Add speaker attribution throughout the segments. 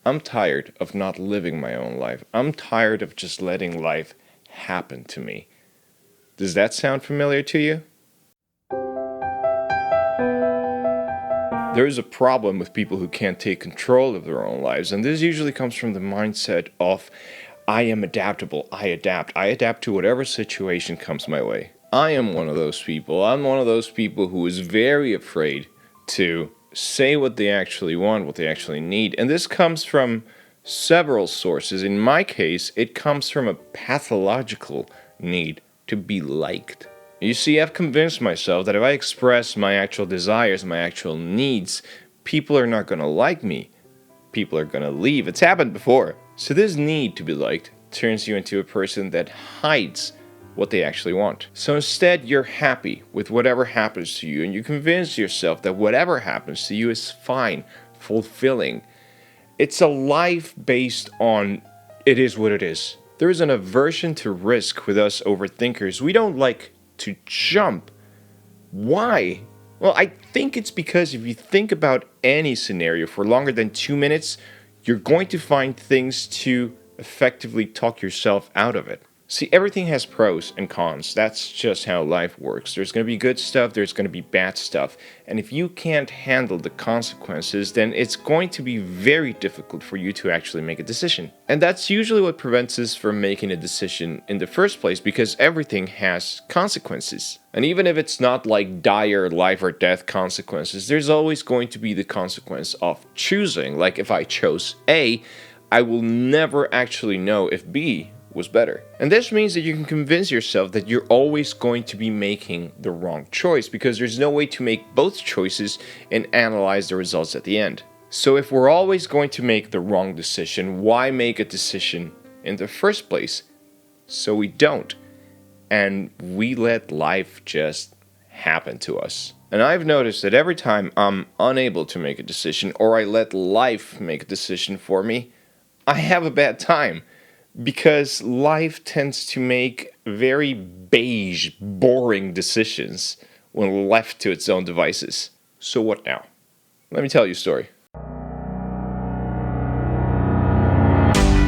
Speaker 1: I'm tired of not living my own life. I'm tired of just letting life happen to me. Does that sound familiar to you? There is a problem with people who can't take control of their own lives, and this usually comes from the mindset of, I am adaptable, I adapt to whatever situation comes my way. I am one of those people. I'm one of those people who is very afraid to say what they actually want, what they actually need. And this comes from several sources. In my case, it comes from a pathological need to be liked. You see, I've convinced myself that if I express my actual desires, my actual needs, people are not going to like me. People are going to leave. It's happened before. So this need to be liked turns you into a person that hides what they actually want. So instead, you're happy with whatever happens to you, and you convince yourself that whatever happens to you is fine, fulfilling. It's a life based on it is what it is. There is an aversion to risk with us overthinkers. We don't like to jump. Why? Well, I think it's because if you think about any scenario for longer than 2 minutes, you're going to find things to effectively talk yourself out of it. See, everything has pros and cons. That's just how life works. There's going to be good stuff, there's going to be bad stuff. And if you can't handle the consequences, then it's going to be very difficult for you to actually make a decision. And that's usually what prevents us from making a decision in the first place, because everything has consequences. And even if it's not like dire life or death consequences, there's always going to be the consequence of choosing. Like if I chose A, I will never actually know if B was better. And this means that you can convince yourself that you're always going to be making the wrong choice, because there's no way to make both choices and analyze the results at the end. So if we're always going to make the wrong decision, why make a decision in the first place? So we don't. And we let life just happen to us. And I've noticed that every time I'm unable to make a decision, or I let life make a decision for me, I have a bad time. Because life tends to make very beige, boring decisions when left to its own devices. So what now? Let me tell you a story.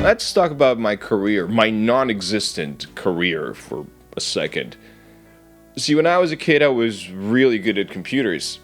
Speaker 1: Let's talk about my career, my non-existent career for a second. See, when I was a kid, I was really good at computers.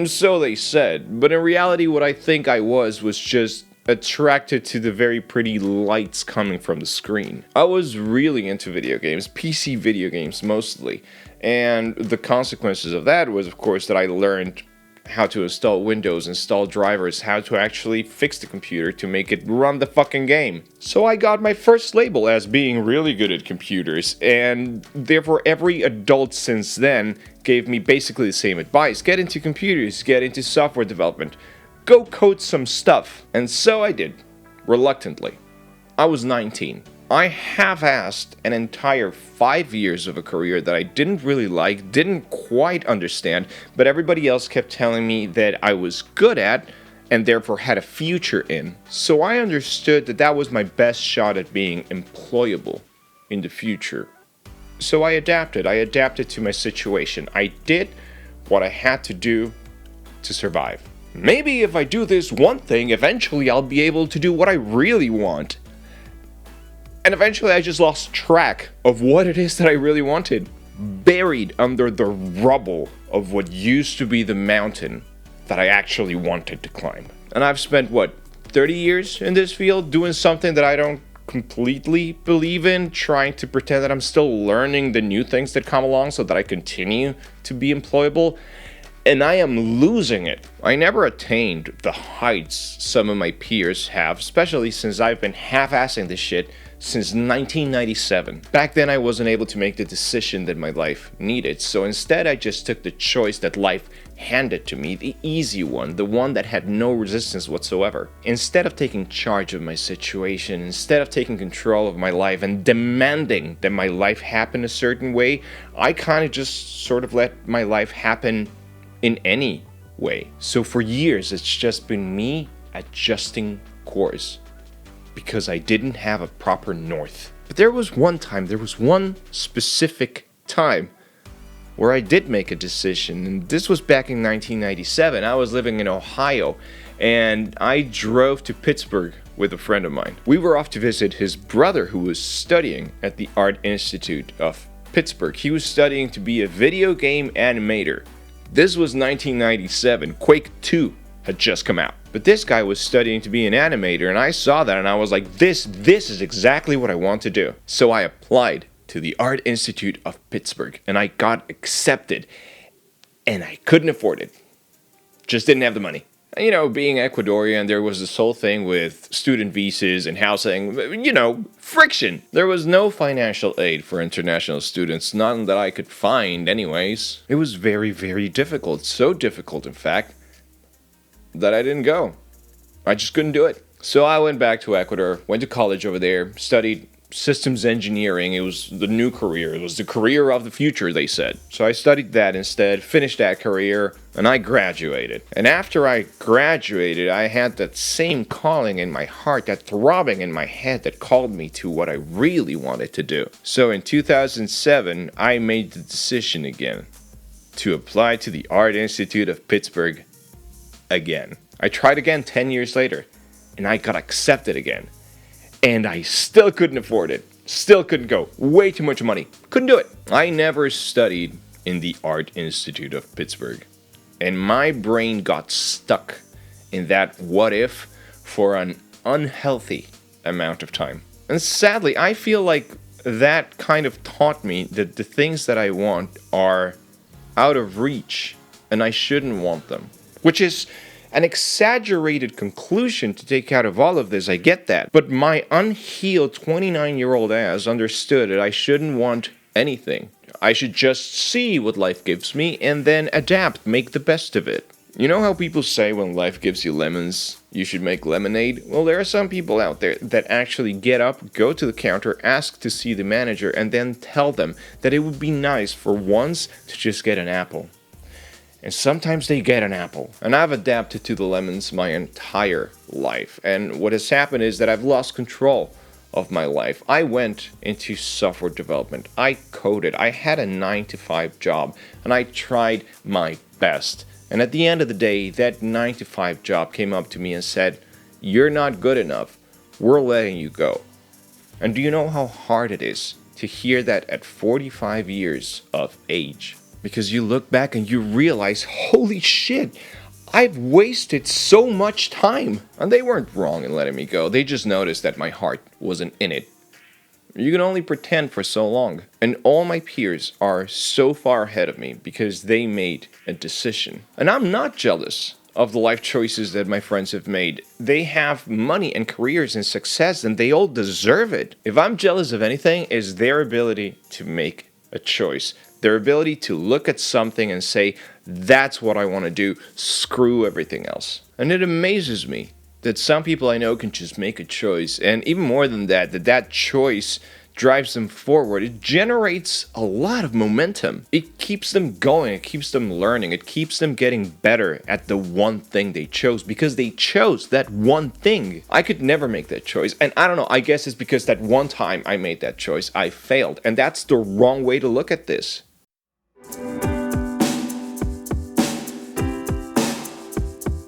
Speaker 1: So they said. But in reality, what I think I was just attracted to the very pretty lights coming from the screen. I was really into video games, PC video games mostly, and the consequences of that was, of course, that I learned how to install Windows, install drivers, how to actually fix the computer to make it run the fucking game. So I got my first label as being really good at computers, and therefore every adult since then gave me basically the same advice. Get into computers, get into software development. Go code some stuff. And so I did, reluctantly. I was 19. I half-assed an entire 5 years of a career that I didn't really like, didn't quite understand, but everybody else kept telling me that I was good at and therefore had a future in. So I understood that that was my best shot at being employable in the future. So I adapted to my situation. I did what I had to do to survive. Maybe if I do this one thing, eventually I'll be able to do what I really want. And eventually I just lost track of what it is that I really wanted, buried under the rubble of what used to be the mountain that I actually wanted to climb. And I've spent, 30 years in this field doing something that I don't completely believe in, trying to pretend that I'm still learning the new things that come along so that I continue to be employable. And I am losing it. I never attained the heights some of my peers have, especially since I've been half-assing this shit since 1997. Back then I wasn't able to make the decision that my life needed, so instead I just took the choice that life handed to me, the easy one, the one that had no resistance whatsoever. Instead of taking charge of my situation, instead of taking control of my life and demanding that my life happen a certain way, I kind of just sort of let my life happen in any way. So for years, it's just been me adjusting course because I didn't have a proper north. But there was one specific time where I did make a decision, and this was back in 1997. I was living in Ohio, and I drove to Pittsburgh with a friend of mine. We were off to visit his brother who was studying at the Art Institute of Pittsburgh. He was studying to be a video game animator. This was 1997. Quake 2 had just come out. But this guy was studying to be an animator, and I saw that and I was like, this is exactly what I want to do. So I applied to the Art Institute of Pittsburgh, and I got accepted, and I couldn't afford it. Just didn't have the money. You know, being Ecuadorian, there was this whole thing with student visas and housing, friction. There was no financial aid for international students, none that I could find anyways. It was very, very difficult. So difficult, in fact, that I didn't go. I just couldn't do it. So I went back to Ecuador, went to college over there, studied systems engineering. It was the new career. It was the career of the future, they said. So I studied that instead, finished that career, and I graduated. And after I graduated, I had that same calling in my heart, that throbbing in my head that called me to what I really wanted to do. So in 2007, I made the decision again to apply to the Art Institute of Pittsburgh again. I tried again 10 years later, and I got accepted again. And I still couldn't afford it. Still couldn't go. Way too much money. Couldn't do it. I never studied in the Art Institute of Pittsburgh. And my brain got stuck in that what if for an unhealthy amount of time. And sadly, I feel like that kind of taught me that the things that I want are out of reach and I shouldn't want them. Which is an exaggerated conclusion to take out of all of this, I get that. But my unhealed 29-year-old ass understood that I shouldn't want anything. I should just see what life gives me and then adapt, make the best of it. You know how people say when life gives you lemons, you should make lemonade? Well, there are some people out there that actually get up, go to the counter, ask to see the manager, and then tell them that it would be nice for once to just get an apple. And sometimes they get an apple. And I've adapted to the lemons my entire life. And what has happened is that I've lost control of my life. I went into software development. I coded. I had a 9-to-5 job. And I tried my best. And at the end of the day, that 9-to-5 job came up to me and said, "You're not good enough. We're letting you go." And do you know how hard it is to hear that at 45 years of age? Because you look back and you realize, holy shit, I've wasted so much time. And they weren't wrong in letting me go. They just noticed that my heart wasn't in it. You can only pretend for so long. And all my peers are so far ahead of me because they made a decision. And I'm not jealous of the life choices that my friends have made. They have money and careers and success and they all deserve it. If I'm jealous of anything, it's their ability to make a choice. Their ability to look at something and say, that's what I want to do, screw everything else. And it amazes me that some people I know can just make a choice. And even more than that, that choice drives them forward. It generates a lot of momentum. It keeps them going. It keeps them learning. It keeps them getting better at the one thing they chose because they chose that one thing. I could never make that choice. And I don't know, I guess it's because that one time I made that choice, I failed. And that's the wrong way to look at this.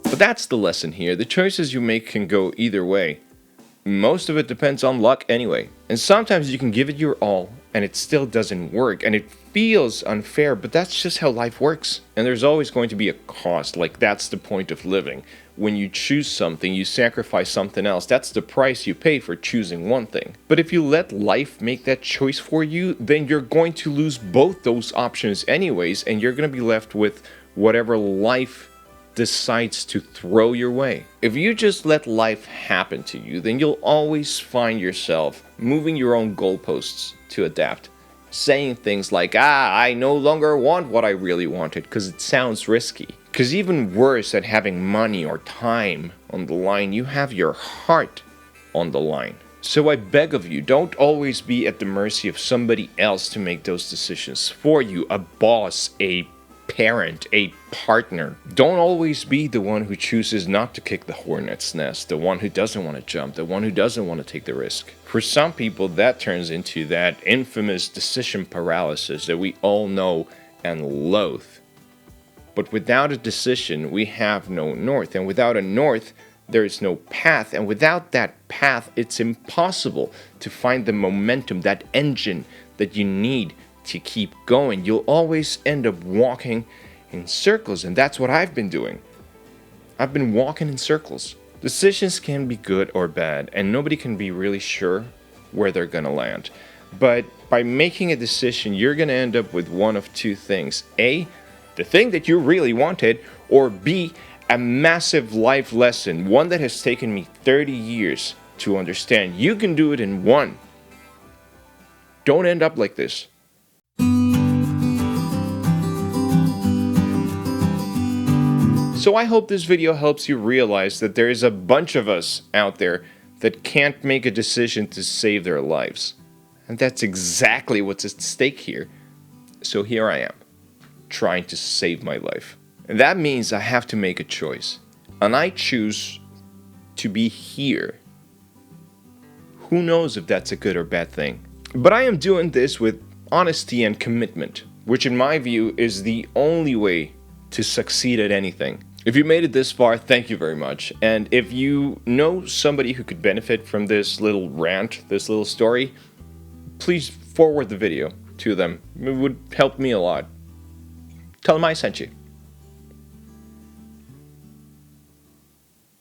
Speaker 1: But that's the lesson here. The choices you make can go either way. Most of it depends on luck anyway. And sometimes you can give it your all and it still doesn't work and it feels unfair, but that's just how life works. And there's always going to be a cost, like that's the point of living. When you choose something, you sacrifice something else. That's the price you pay for choosing one thing. But if you let life make that choice for you, then you're going to lose both those options anyways, and you're going to be left with whatever life decides to throw your way. If you just let life happen to you, then you'll always find yourself moving your own goalposts to adapt. Saying things like, I no longer want what I really wanted because it sounds risky. Because even worse than having money or time on the line, you have your heart on the line. So I beg of you, don't always be at the mercy of somebody else to make those decisions for you. A boss, a parent, a partner. Don't always be the one who chooses not to kick the hornet's nest, the one who doesn't want to jump, the one who doesn't want to take the risk. For some people, that turns into that infamous decision paralysis that we all know and loathe. But without a decision, we have no north. And without a north, there is no path. And without that path, it's impossible to find the momentum, that engine that you need to keep going. You'll always end up walking in circles. And that's what I've been doing. I've been walking in circles. Decisions can be good or bad, and nobody can be really sure where they're gonna land. But by making a decision, you're gonna end up with one of two things. A, the thing that you really wanted, or B, a massive life lesson, one that has taken me 30 years to understand. You can do it in one. Don't end up like this. So I hope this video helps you realize that there is a bunch of us out there that can't make a decision to save their lives. And that's exactly what's at stake here. So here I am, trying to save my life. And that means I have to make a choice. And I choose to be here. Who knows if that's a good or bad thing? But I am doing this with honesty and commitment, which in my view is the only way to succeed at anything. If you made it this far, thank you very much. And if you know somebody who could benefit from this little rant, this little story, please forward the video to them. It would help me a lot. Tell them I sent you.